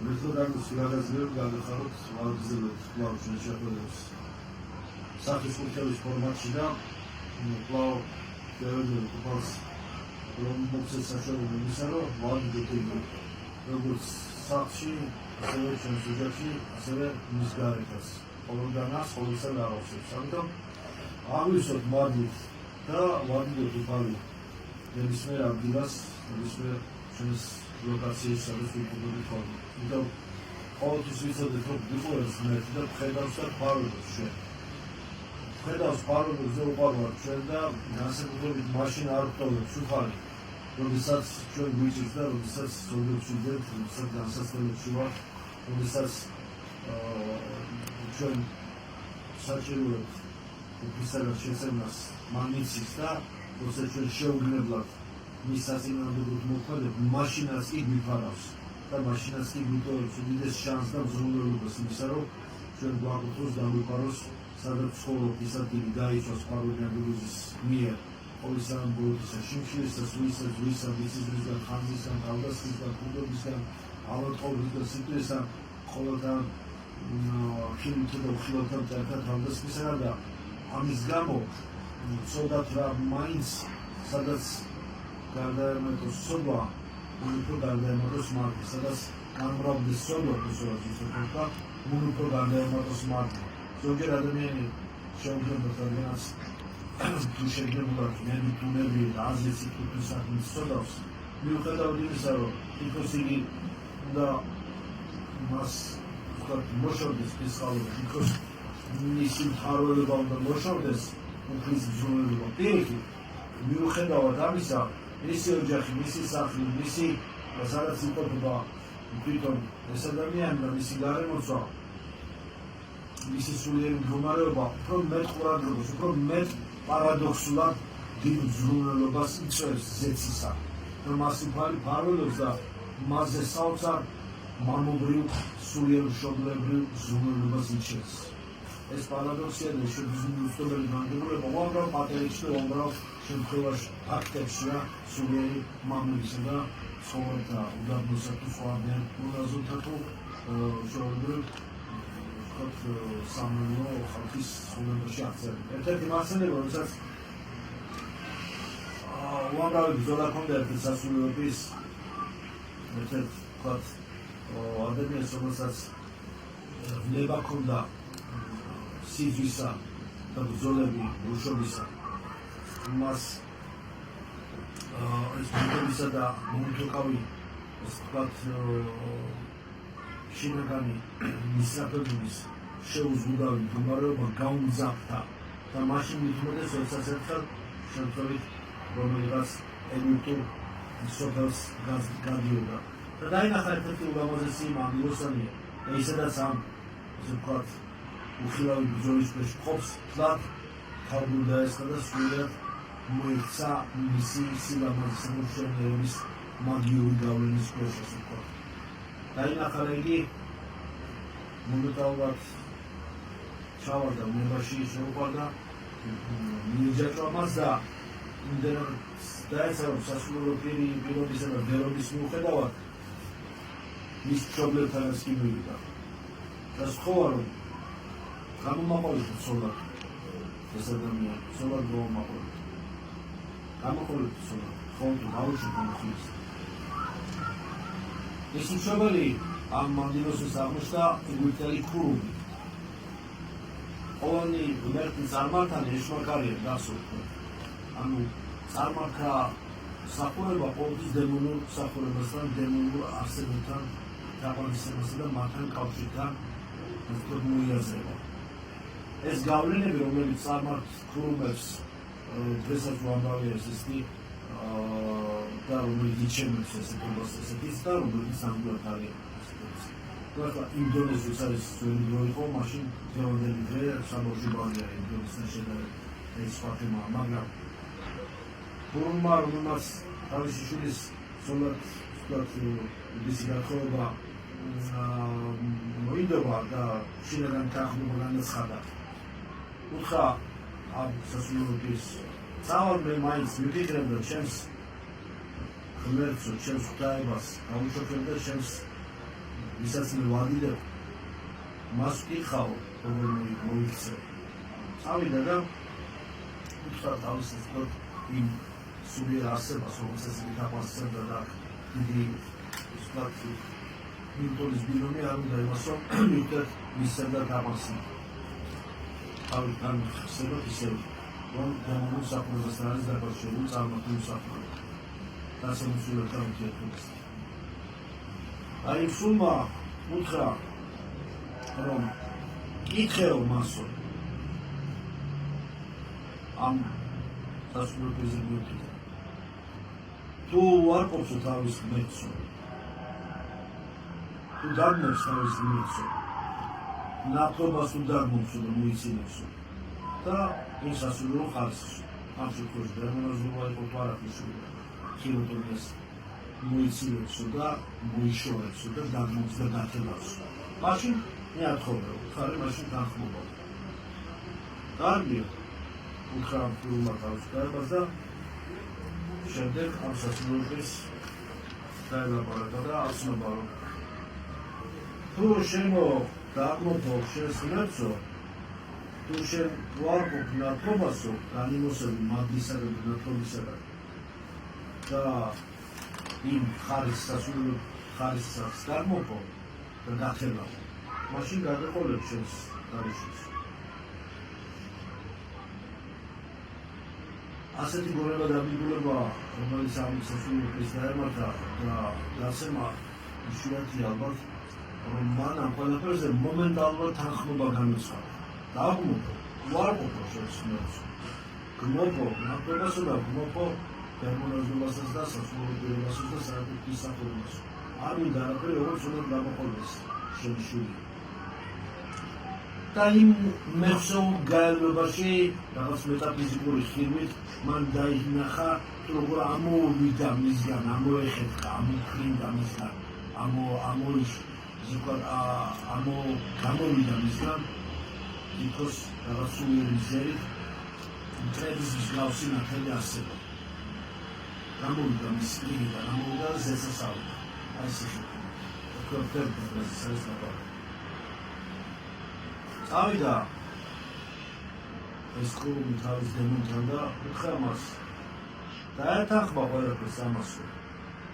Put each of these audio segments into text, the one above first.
მეთოდანოს სილაღაზრებს გადახაროთ ვარგზელებთ კვლავ შეშეხვედებს სახის კურსების ფორმატში და კვლავ შევეძლებთ უფალს რომ მოხდეს საშუალება იმისა, რომ ვავიძოთ ეგრე როგორც სახლში, ასევე ჩვენს ოჯახში, ასევე მის გარეთაც ყოველდღიურად ყოველსა დავახსენებთ. ამიტომ აღვივსოთ მადლით და ვავიძოთ უფალი ნებისმიერ ადგილას, ნებისმიერ ჩვენს ლოკაციის სადაც ვიყიდებით ხოლმე. იმიტომ ყოველთვის ვიცოდეთ, რომ ვიყურებს ღმერთი და ვხედავს და ვფარველობს ჩვენ. ვხედავს ვფარველობს და უყვარვართ ჩვენ და განსაკუთრებით მაშინ არ ვტოვებთ უხარი, როდესაც ჩვენ გვიჭირს და როდესაც ზოგადად ვიდებთ, როდესაც განსაცდელებში ვართ, როდესაც ჩვენ საჭიროებთ უფლისაგან შესწავლას მან იცის და როდესაც ჩვენ შეუგნებლად მის საწინააღმდეგოდ მოქმედებ, მაშინაც კი გვიფარავს და მაშინაც კი გვიტოვებს უდიდეს შანსს და მზრუნველობას იმისა, რომ ჩვენ გვაკუთვნოს და გვიფაროს, სადაც ცხოვრობთ, ის ადგილი დაიცვას ფარვენაგურიზის მიერ, ყოვლისგან ბოლოთისა, შიმშილისა, სულისა, ძვისა, მისისგან, ხანძისგან, თავდასხმისგან, კუნდობისგან, ავადმყოფობისგან, სიკვდილისგან, ყოველთან ხილოთა და უხილოთა მწერთა თავდასხმისგან და ამის გამო ვცოდათ რა მაინც სადაც გარდაემეტოს სოდვა, უფრო გარდაემეტოს მარტი, სადაც გამრავლდეს სოდვა, და უფრო გარდაემეტოს მარტი. ზოგჯერ ადამიანი შეუგნებლად ადამიანს თუ შეგნებულად ნებითუნები და აზრით სიტყვის საქმის სოდავს, მიუხედავად იმისა, რომ თითქოს იგი უნდა მას მოშორდეს ფისკალურად, თითქოს მისი მფარველობა უნდა მოშორდეს უფლის ბრძოლება. პირიქით, მიუხედავად ამისა, მისი ოჯახი, მისი სახლი, მისი სადაც იმყოფება თვითონ ეს ადამიანი და მისი გარემოცვა, მისი სულიერი მდგომარეობა უფრო მეტ ყურადღებას, უფრო მეტ პარადოქსულად დიდ მზრუნველობას იწვევს ზეცისა, რომ მას უფალი ფარველობს და მასზე საოცარ მამობრივ, სულიერ მშობლებრივ მზრუნველობას იცვევს. ეს პარადოქსია და შეგვიძლია განმარტება უამრავ პატერიკში და უამრავ შემთხვევაში ფაქტებშია სულიერი მამულისა და ცხოვრება უდაბნოსა თუ სხვა უნაზოთა თუ შეუძლებ სამეულო ხალხის ცხოვრებაში აღწერა. ერთ-ერთი მასალა, როდესაც უამრავი ბრძოლა ჰქონდა ერთ-ერთი სასულიერობის ერთ-ერთ ადამიანს, რომელსაც ნება ჰქონდა სიძვისა და ბრძოლები უშობისა, მას ეს ბრძოლებისა და მომთოყავი ეს ვთქვათ შინაგანი მისაფებების შეუზღუდავი მდგომარეობა გაუმძაფრდა და მაშინ მithmodes, როდესაც ერთხელ შემთხვევით რომელიღაც ეგვიპტურ სოფელს გადიოდა და დაინახა ერთ-ერთი ულამაზესი მამილოსანი და ისედაც ამ ასე ვთქვათ უხილავი ბრძოლის ქვეშ ყოფს, თლად თავბრუ დაესხა და სრულიად მოექცა მისი სილამაზისა მშვენიერების მაგიური გავლენის ქვეშ, ასე ვთქვათ. დაინახა იგი მომდევნულად ჩავარდა უნებაში, შეუყვარდა, მიეჯაჭვა მას და იმდენად დაეცა, რომ სასულიერო პირობისა და ბერობის მიუხედავად მის მშობლებთანაც კი მივიდა. და სთხოვა, რომ გამომაყოლეთ ცოლად ეს ადამიანი, ცოლად გამომაყოლეთ. გამოყოლეთ ცოლად, ხოლმე გავუშვით ამხის. ეს მშობელი ამ მანდილოსის აღმოჩნდა ეგვიპტელი ქურუმი. ყოველი ღმერთი წარმართანი ეშმაკარია დასულდა. ანუ წარმართა სახურება ყოველთვის დემონურ სახურებასთან, დემონურ არსებებთან დაბანისებასა და მათთან კავშირთან მოიაზრება. ეს გავლენები, რომელიც წარმართ ქურუმებს დღესაც უამრავია ესეთი და რომელიც იჩემებს ესეთობას ესეთის და რომელიც ნამდვილად არის ესეთის. ახლა ინდონეზიის არის ძველი დრო იყო, მაშინ დღევანდელი დღე საბავშვო ბაღია ინდონეზიასთან შედარებით ეს სხვა თემაა, მაგრამ ქურუმმა, რომელმაც თავისი შვილის ცოლად ვთქვათ მისი გათხოვება მოიდობა და შინაგან თანხმობა განაცხადა. უთხრა ამ სასულიერობის წავალ მე მაინც მივფიქრებ, რომ ჩემს ღმერთს, ჩემს ღვთაებას გავუშვებ და ჩემს ვისაც მე ვადიდებ, მას ვკითხავ, როგორ მოიქცე. წავიდა და უთხრა თავის იმ სულიერ არსებას, რომელსაც ითაყვანისმებდა და დიდი ნიუტონის ბინომი არ უნდა იმას, რომ მივხვდეთ მისცემდა თაყვანისმება. თავიდან ხსენოთ ისევ, რომ გამომულ საქმეებასთან არის დაკავშირებული წარმართული საქმეები. დასამოსულებთან ურთიერთობასთან. აი სულმა უთხრა, რომ კითხეო მასო ამ სასულიერო პრეზიდენტი თუ უარყოფს თავის ღმერთსო, თუ დაგმობს თავის ღმერთსო, ნაკლობას თუ დაგმობს და მოიცინებსო და იმ სასულიერო ხარისხს ამ შემთხვევაში დემონაზრობა იყო თუ არა ქიროტონიას მოიცინებსო და მოიშორებსო და დაგმობს და დათებავსო. მაშინ მე ათხოვე, ხარი მაშინ თანხმობა. კარგია. უთხრა სულმა თავის გარებას და შემდეგ ამ სასულიეროს დაელაპარაკა და აღსნობა, რომ თუ შემო დაგმობო შენს ღმერთსო, თუ შენ უარყოფ ნათლობასო, განიმოსები მადლისა და ნათლობისაგან და იმ სასულიერო ხარისხს დაგმობო და დახელავ, მაშინ გადაყოლებ შენს დარიშის. ასეთი გონება და მიგულება, რომელიც ამ სასულიეროს დაემართა და დაცემა იშვიათი ალბათ, რომ მან ამ ყველაფერზე მომენტალურად თანხმობა განუცხადა. დაგმობო, უარყოფო შენს ღმერთს. გმობო ნათლობასო და გმობო დემონაზრობასაც და სასულიეროასაც და საერთოდ ისახურებას. არ მინდა არაფერი, როგორც უნდა გამოყოლდეს შენი შვილი. და იმ მეხსოვ გაერებაში რაღაც მეტაფიზიკური ხილვით მან დაინახა, როგორ ამოვიდა მისგან, ამოეხეთქა, ამოფრინდა მისგან, გამოვიდა მისგან, იქოს რაღაც სულიერი ზერით, მტრების მსგავსი ნათელი არსება. გამოვიდა მის პირიდან, ამოვიდა ზესასავლიდან. აი ეს იყო. წავიდა ეს კლუბი თავის დემონთან და უთხრა მას დაეთანხმა ყველაფერს ამასო.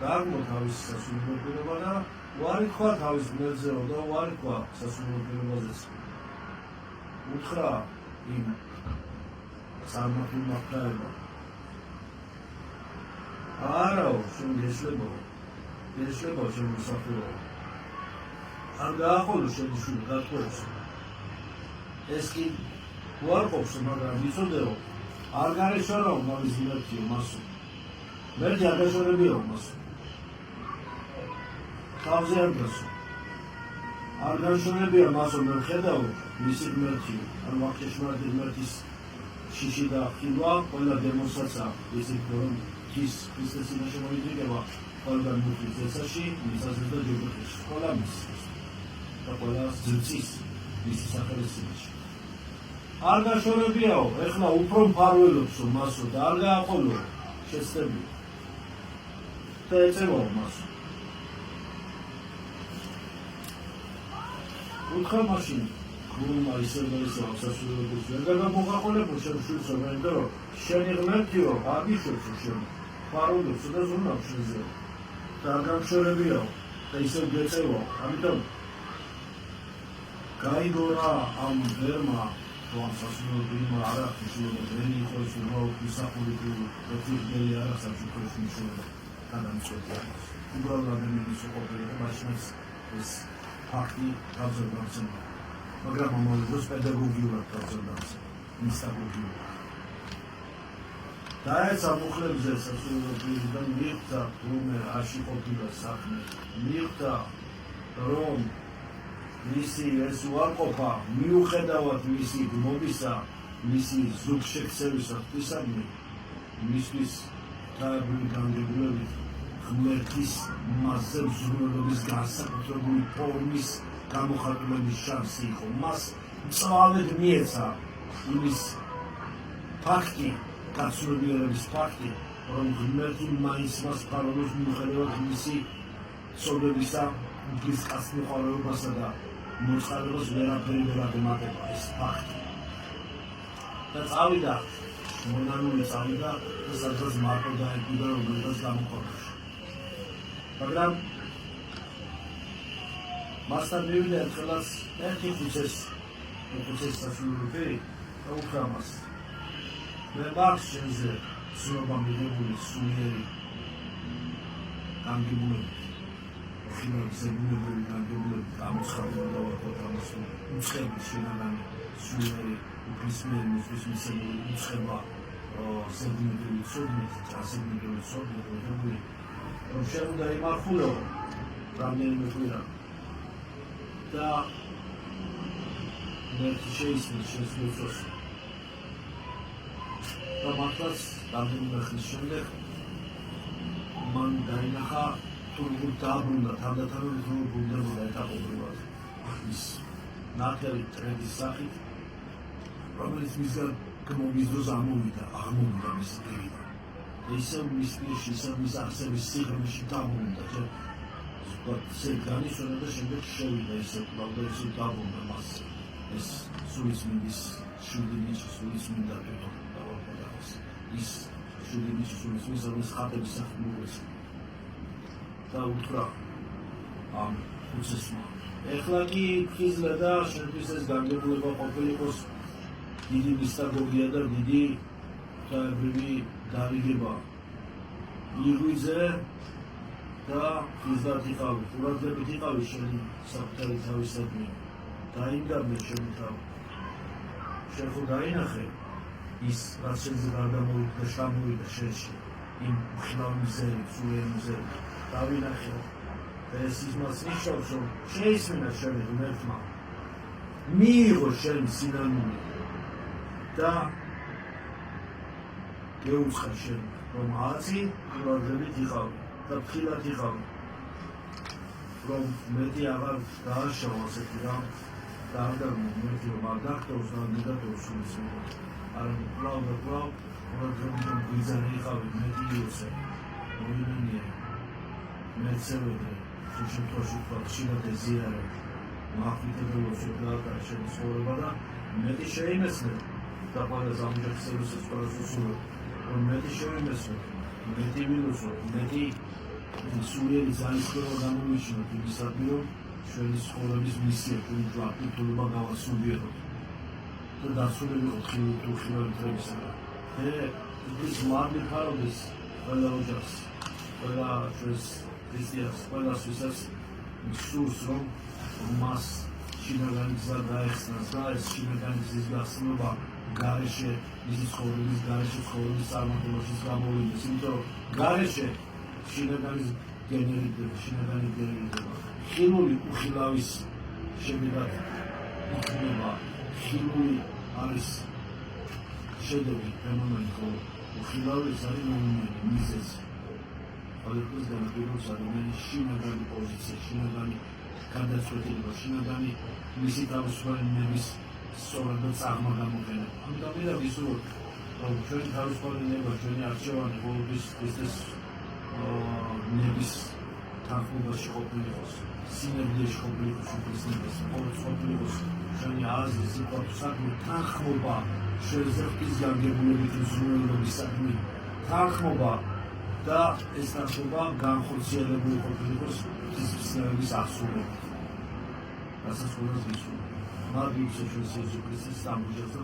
დაგმო თავის სასულიერო პირობა და უარი თქვა თავის ღმერთზეო და უარი თქვა სასულიერო პირობაზეც. უთხრა იმ წარმართულმა ფრთაებმა, არაო, შენ გეშლებო შენ მოსახურო. არ გაახოლო შენი შვილი გათხოვებსო. ეს კი უარყოფს, მაგრამ იცოდეო, არ გარეშორაო მავის ღმერთიო მასო. ღმერთი არ გაშორებიაო მასო. თავზე არ გასო. არ გაშორებია მასო, მე ვხედავ მისი ღმერთიო. ან ვახშეშმარიტი ღმერთის შიში და ხილვა, ყველა დემონსაცაა. ისე რომ ქრისტეს იმაში მოიძიება, ყველგან მუხლის წესაში, მისასწრებდა და ჯოჯოხეთში. ყველა მისის და ყველა ზრწის მისი სახელოსნოში. არ გაშორებიაო, ეხლა უფრო მფარველობსო მასო და არ გააყოლო შეცდები და ეწევაო მასო. უთხრა მაშინ გულმა ისევ და ისევ სასულიეროს ვერ გამოგაყოლებო შენ შვილსო, იმიტომ რომ შენი ღმერთიო აგიშვებსო შენ მფარველობსო და ზრუნავ შენზე და არ გაშორებიაო და ისევ გეწევაო. ამიტომ გაიგორა ამ ბერმა რომ სასულიერო პირმა არ აქვს მნიშვნელობა, ვერი იყოს ისახური პროფიტელი არ აქვს საქართველოს მნიშვნელობა გადამწყვეტი არის. უბრალოდ ადამიანის უყოფელი და მაშინაც ეს ფაქტი გავზრდავსება. მაგრამ ამავე დროს პედაგოგიურად გავზრდავსება, მისაგოგიურად. დაეცა მუხლებზე სასულიერო პირიდან მიხვდა, რომ რაში ყოფილა საქმე, მიხვდა, რომ მისი ეს უარყოფა მიუხედავად მისი გმობისა, მისი ზუგშექცევისა ღვთისადმი, მისთვის დაებული განგებულებით ღმერთის მასზე მსურველობის განსაკუთრებული ფორმის გამოხატულების შანსი იყო. მას მწვავედ მიეცა იმის ფაქტი, გაცნობიერების ფაქტი, რომ ღმერთი მაინც მას მფარველობს მიუხედავად მისი ცოლებისა უფლის კაცმოყვარეობასა და მოწყალებას ვერაფერი ვერ აღემატება ეს ფაქტი. და წავიდა, მონანული წავიდა და სადღაც მარტო დაეკვირდა რომელიღაც გამოყვანაში. მაგრამ მასთან მივიდა ერთხელაც ერთი ხუცეს სასულიერო ფერი და უთხრა მას მე მაქვს შენზე სულობა მიღებული სულიერი განგებულებით ხილოვის ზებუნებრივი განგებულებით გამოცხადდა და ვარქოთ ამას უცხების შენაგანი სულიერი უფლისმიერი მისმისებული უცხება ზებუნებრივი ცოდნით წასებუნებრივი ცოდნით მიღებული რომ შენ უნდა იმარხულო რამდენიმე კვირა და ერთი შეისმის შენს მოცოს და მართლაც რამდენიმე ხნის შემდეგ მან დაინახა თუ როგორ დააბრუნდა თანდათანობით როგორ ბრუნდებოდა ეტაპობრივად ის ნათელი ტრენდის სახით რომელიც მისგან გმობის დროს აღმოვიდა მისი პირიდან და ისევ მის პირში ისევ მის არსების სიღრმეში დაბრუნდა სეგანი და შემდეგ შევიდა ისე კვლავ და ისე დაბრუნდა მას ეს სულისმინდის შვილიჩი სულისმინდა თვითონ ის შვილიჩი სულისმინდის რომელიც ხატების სახით მოგვეცა და უთხრა ამ უცესმა ეხლა კი ხიზლა და შენთვის ეს განგებულება ყოფილიყოს დიდი მისტაგოგია და დიდი ღვთაებრივი დარიგება იღვიძე და ხიზლად იყავი, ყურადღებით იყავი შენი საკუთარი თავისადმი დაინგაბნე შენი თავი შენ ხო დაინახე ის რაც შენზე გარდამოვიდა და შამოვიდა შენში იმ უხილავ მიზერით, სულიერი მიზერით დავინახე და ეს იმას ნიშნავს რომ შეისმინა შენი ღმერთმა მიიღო შენი სინანული და გეუცხა შენ რომ აცი ყურადღებით იყავი და ფრთხილად იყავი რომ მეტი აღარ დააშავა ასეთი რამ და არ დამომეტი რომ არ დახტოვს და მიდატოვოს სულისმიერ არამედ კვლავ და კვლავ ყურადღებით რომ გვიზარი იყავი მეტი იოცე მოიმენიე მეცევედრე თუ შემთხვევაში ვთქვათ ხშირად ეზიარე მახვითებელოს უკრაატარი შენი ცხოვრება და მეტი შეიმესნე და ყველაზე ამჯერსებისას ყველაზე უსულო რომ მეტი შეიმესნე მეტი ვილოცო მეტი სულიერი ძალისხმევა გამომიჩინოთ იმისადმი რომ ჩვენი ცხოვრების მისია ჩვენი თვითმფრინავება გავასრულიეროთ და დასრულებიყოთ ხილული დროებისაგან და ის მადლი ფარობის ყველა ოჯახს ყველა ჩვენს ქრისტიანს ყველას ვისაც სურს რომ მას შინაგანი გზა გაეხსნას და ეს შინაგანი გზის გახსნება გარეშე მისი ცხოვრების გარეშე ცხოვრების წარმატებაში გამოვლინდეს იმიტომ რომ გარეშე შინაგანი გენერირდება ხილული უხილავის შედეგად იქნება ხილული არის შედეგი ფენომენი ხო უხილავი ეს არის მომენტი მიზეზი ყოველთვის განაპირობს ადამიანის შინაგანი პოზიცია შინაგანი გადაწყვეტილება შინაგანი მისი თავისუფლების სწორად და წაღმა გამოყენება ამიტომ მინდა ვისურვოთ რომ ჩვენი თავისუფლება ჩვენი არჩევანი ყოველთვის ქრისტეს ნების თანხმობაში ყოფილიყოს სინერგიაში ყოფილიყოს ქრისტეს ყოველთვის ყოფილიყოს ჩვენი აზრი სიყვარული საქმე თანხმობა ჩვენზე ღვთის განგებულებით უზრუნველობისადმი თანხმობა და ეს თანხმობა განხორციელებული ყოფილიყოს ღვთისმსახურების ასრულებით რასაც ყველას ვისურვებთ მადლი ჩვენს იესო ქრისტეს სამგზელზე